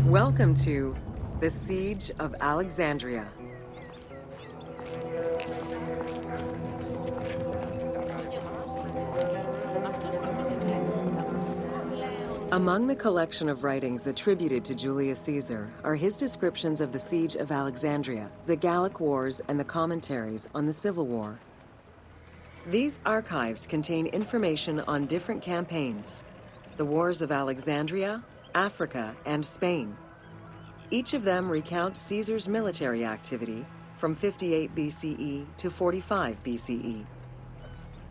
Welcome to the Siege of Alexandria. Among the collection of writings attributed to Julius Caesar are his descriptions of the Siege of Alexandria, the Gallic Wars, and the commentaries on the Civil War. These archives contain information on different campaigns, the Wars of Alexandria, Africa, and Spain. Each of them recounts Caesar's military activity from 58 BCE to 45 BCE.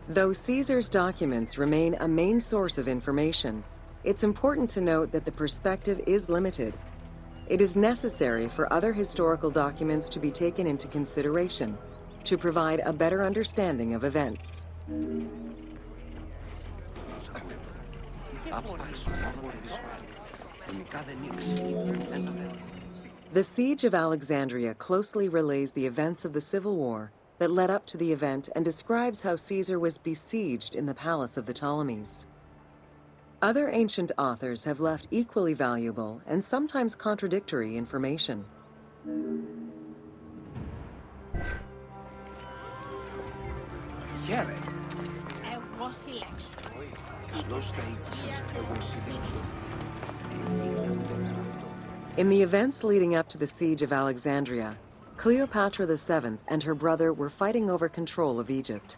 Though Caesar's documents remain a main source of information, it's important to note that the perspective is limited. It is necessary for other historical documents to be taken into consideration to provide a better understanding of events. The Siege of Alexandria closely relays the events of the Civil War that led up to the event and describes how Caesar was besieged in the palace of the Ptolemies. Other ancient authors have left equally valuable and sometimes contradictory information. In the events leading up to the Siege of Alexandria, Cleopatra VII and her brother were fighting over control of Egypt.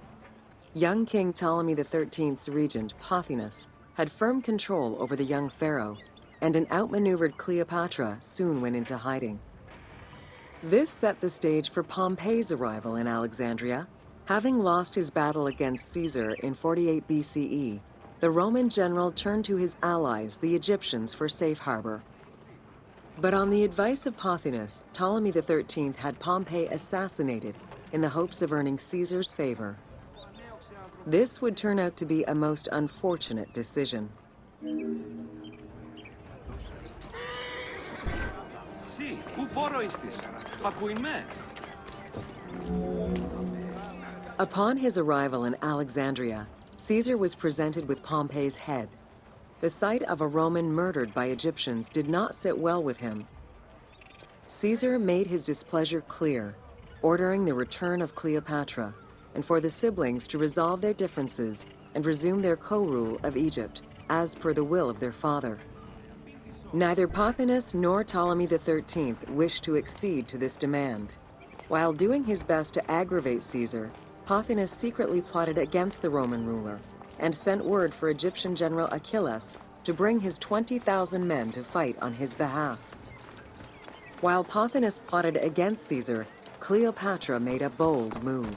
Young King Ptolemy XIII's regent, Pothinus, had firm control over the young pharaoh, and an outmaneuvered Cleopatra soon went into hiding. This set the stage for Pompey's arrival in Alexandria. Having lost his battle against Caesar in 48 BCE, the Roman general turned to his allies, the Egyptians, for safe harbor. But on the advice of Pothinus, Ptolemy XIII had Pompey assassinated in the hopes of earning Caesar's favor. This would turn out to be a most unfortunate decision. Upon his arrival in Alexandria, Caesar was presented with Pompey's head. The sight of a Roman murdered by Egyptians did not sit well with him. Caesar made his displeasure clear, ordering the return of Cleopatra, and for the siblings to resolve their differences and resume their co-rule of Egypt, as per the will of their father. Neither Pothinus nor Ptolemy XIII wished to accede to this demand. While doing his best to aggravate Caesar, Pothinus secretly plotted against the Roman ruler and sent word for Egyptian general Achilles to bring his 20,000 men to fight on his behalf. While Pothinus plotted against Caesar, Cleopatra made a bold move.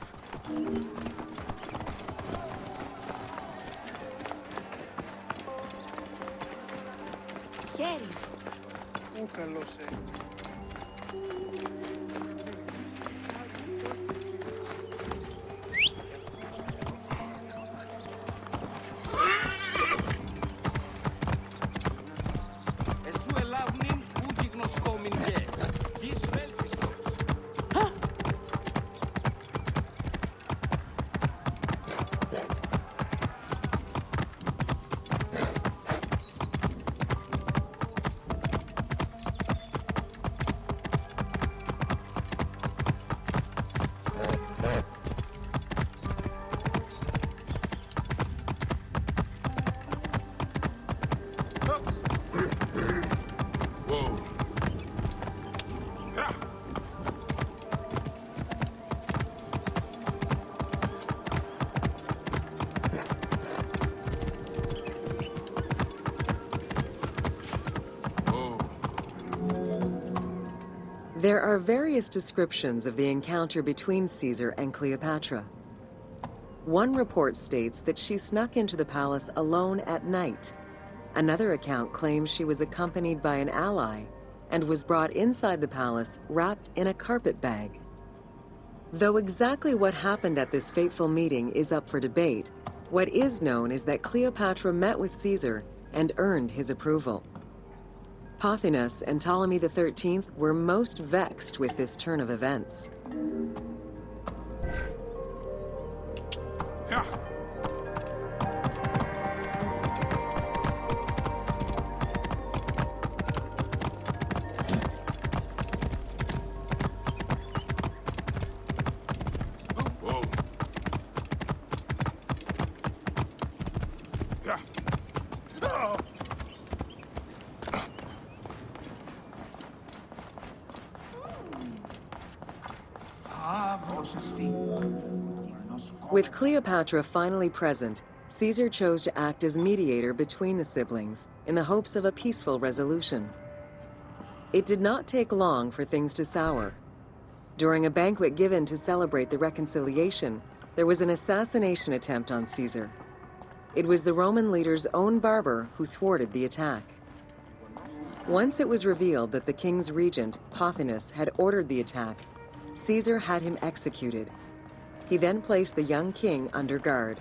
There are various descriptions of the encounter between Caesar and Cleopatra. One report states that she snuck into the palace alone at night. Another account claims she was accompanied by an ally and was brought inside the palace wrapped in a carpet bag. Though exactly what happened at this fateful meeting is up for debate, what is known is that Cleopatra met with Caesar and earned his approval. Pothinus and Ptolemy XIII were most vexed with this turn of events. Yeah. With Cleopatra finally present, Caesar chose to act as mediator between the siblings in the hopes of a peaceful resolution. It did not take long for things to sour. During a banquet given to celebrate the reconciliation, there was an assassination attempt on Caesar. It was the Roman leader's own barber who thwarted the attack. Once it was revealed that the king's regent, Pothinus, had ordered the attack, Caesar had him executed. He then placed the young king under guard.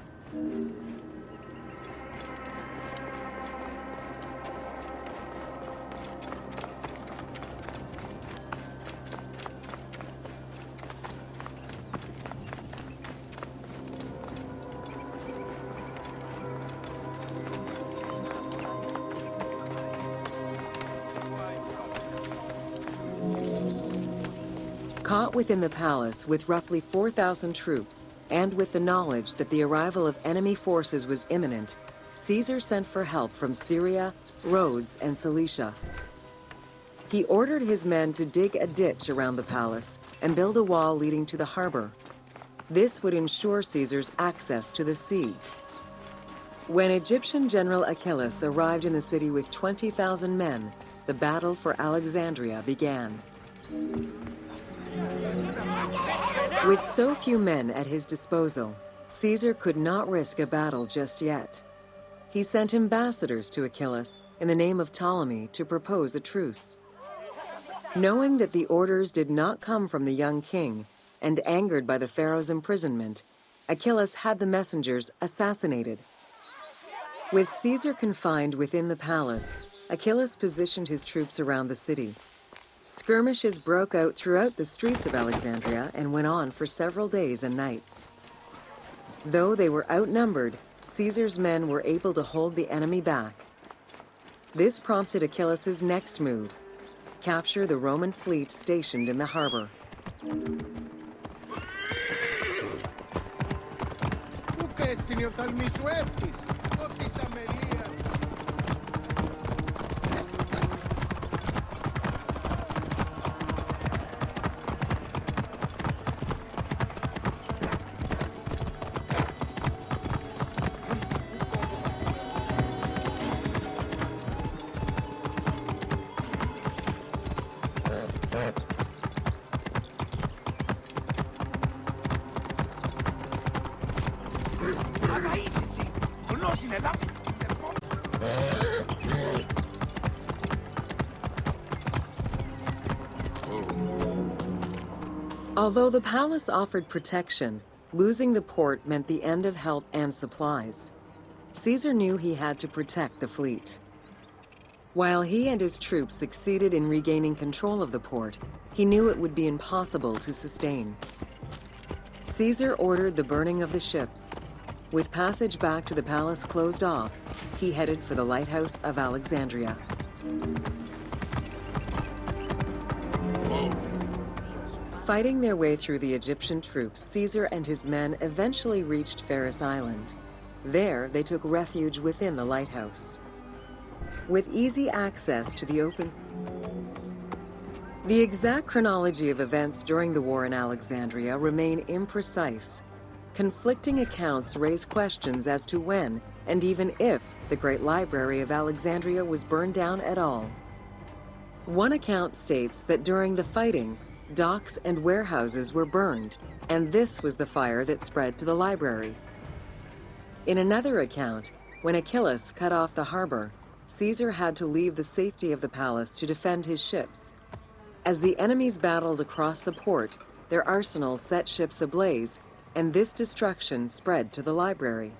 Caught within the palace with roughly 4,000 troops, and with the knowledge that the arrival of enemy forces was imminent, Caesar sent for help from Syria, Rhodes, and Cilicia. He ordered his men to dig a ditch around the palace and build a wall leading to the harbor. This would ensure Caesar's access to the sea. When Egyptian General Achilles arrived in the city with 20,000 men, the battle for Alexandria began. With so few men at his disposal, Caesar could not risk a battle just yet. He sent ambassadors to Achilles in the name of Ptolemy to propose a truce. Knowing that the orders did not come from the young king, and angered by the pharaoh's imprisonment, Achilles had the messengers assassinated. With Caesar confined within the palace, Achilles positioned his troops around the city. Skirmishes broke out throughout the streets of Alexandria and went on for several days and nights. Though they were outnumbered, Caesar's men were able to hold the enemy back. This prompted Achilles' next move: capture the Roman fleet stationed in the harbor. Although the palace offered protection, losing the port meant the end of help and supplies. Caesar knew he had to protect the fleet. While he and his troops succeeded in regaining control of the port, he knew it would be impossible to sustain. Caesar ordered the burning of the ships. With passage back to the palace closed off, he headed for the lighthouse of Alexandria. Fighting their way through the Egyptian troops, Caesar and his men eventually reached Pharos Island. There, they took refuge within the lighthouse. With easy access to the open... The exact chronology of events during the war in Alexandria remain imprecise. Conflicting accounts raise questions as to when, and even if, the Great Library of Alexandria was burned down at all. One account states that during the fighting, docks and warehouses were burned, and this was the fire that spread to the library. In another account, when Achilles cut off the harbor, Caesar had to leave the safety of the palace to defend his ships. As the enemies battled across the port, their arsenals set ships ablaze, and this destruction spread to the library.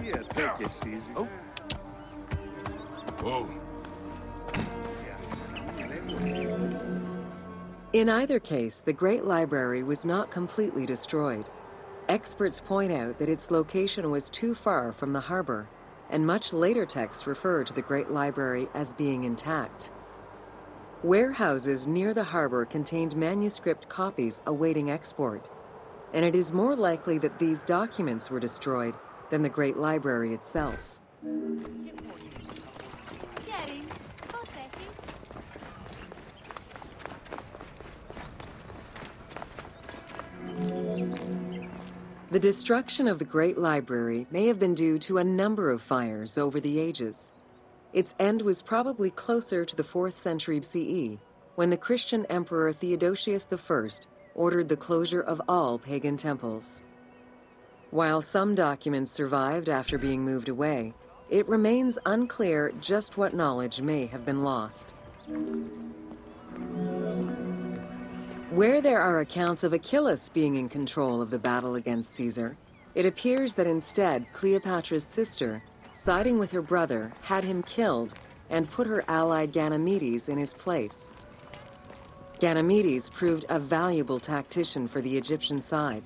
Here, take it, Caesar. Oh. Whoa. In either case, the Great Library was not completely destroyed. Experts point out that its location was too far from the harbor, and much later texts refer to the Great Library as being intact. Warehouses near the harbor contained manuscript copies awaiting export, and it is more likely that these documents were destroyed than the Great Library itself. The destruction of the Great Library may have been due to a number of fires over the ages. Its end was probably closer to the 4th century CE, when the Christian Emperor Theodosius I ordered the closure of all pagan temples. While some documents survived after being moved away, it remains unclear just what knowledge may have been lost. Where there are accounts of Achilles being in control of the battle against Caesar, it appears that instead Cleopatra's sister, siding with her brother, had him killed and put her ally Ganymedes in his place. Ganymedes proved a valuable tactician for the Egyptian side.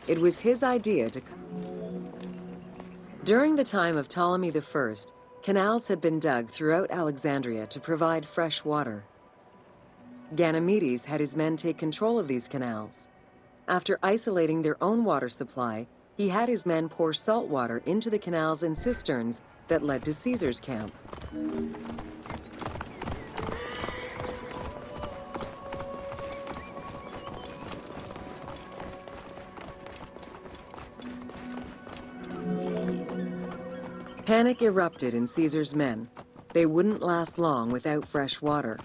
It was his idea to... During the time of Ptolemy I, canals had been dug throughout Alexandria to provide fresh water. Ganymedes had his men take control of these canals. After isolating their own water supply, he had his men pour salt water into the canals and cisterns that led to Caesar's camp. Panic erupted in Caesar's men. They wouldn't last long without fresh water.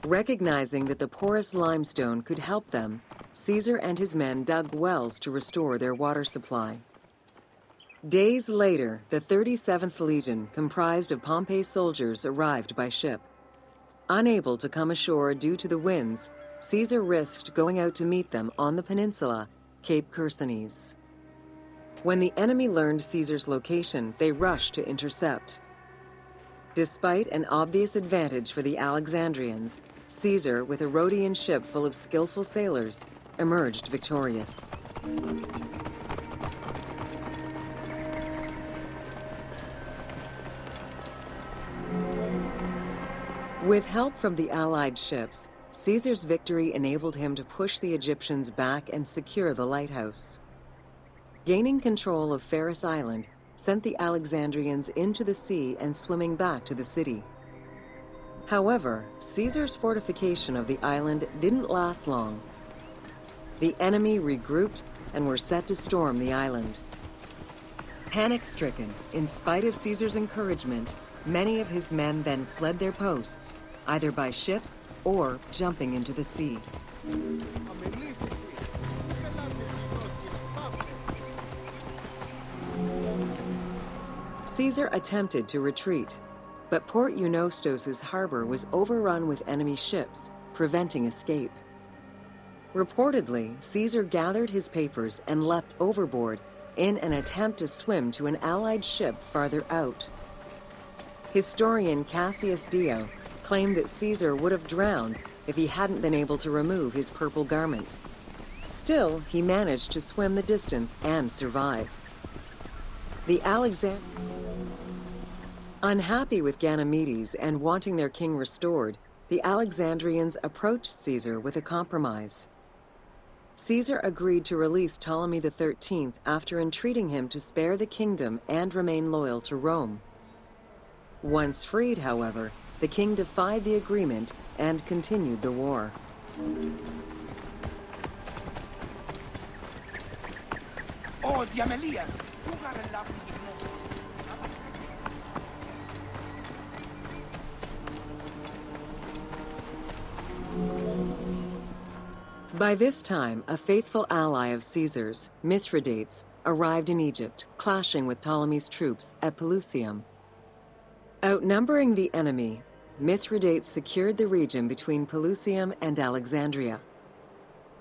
Recognizing that the porous limestone could help them, Caesar and his men dug wells to restore their water supply. Days later, the 37th Legion, comprised of Pompey's soldiers, arrived by ship. Unable to come ashore due to the winds, Caesar risked going out to meet them on the peninsula, Cape Chersonese. When the enemy learned Caesar's location, they rushed to intercept. Despite an obvious advantage for the Alexandrians, Caesar, with a Rhodian ship full of skillful sailors, emerged victorious. With help from the Allied ships, Caesar's victory enabled him to push the Egyptians back and secure the lighthouse. Gaining control of Pharos Island sent the Alexandrians into the sea and swimming back to the city. However, Caesar's fortification of the island didn't last long. The enemy regrouped and were set to storm the island. Panic-stricken, in spite of Caesar's encouragement, many of his men then fled their posts, either by ship or jumping into the sea. Caesar attempted to retreat, but Port Eunostos' harbor was overrun with enemy ships, preventing escape. Reportedly, Caesar gathered his papers and leapt overboard in an attempt to swim to an Allied ship farther out. Historian Cassius Dio claimed that Caesar would have drowned if he hadn't been able to remove his purple garment. Still, he managed to swim the distance and survive. Unhappy with Ganymedes and wanting their king restored, the Alexandrians approached Caesar with a compromise. Caesar agreed to release Ptolemy XIII after entreating him to spare the kingdom and remain loyal to Rome. Once freed, however, the king defied the agreement and continued the war. Oh, Diamelias! By this time, a faithful ally of Caesar's, Mithridates, arrived in Egypt, clashing with Ptolemy's troops at Pelusium. Outnumbering the enemy, Mithridates secured the region between Pelusium and Alexandria.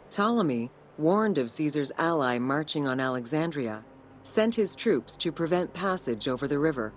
Ptolemy, warned of Caesar's ally marching on Alexandria, sent his troops to prevent passage over the river.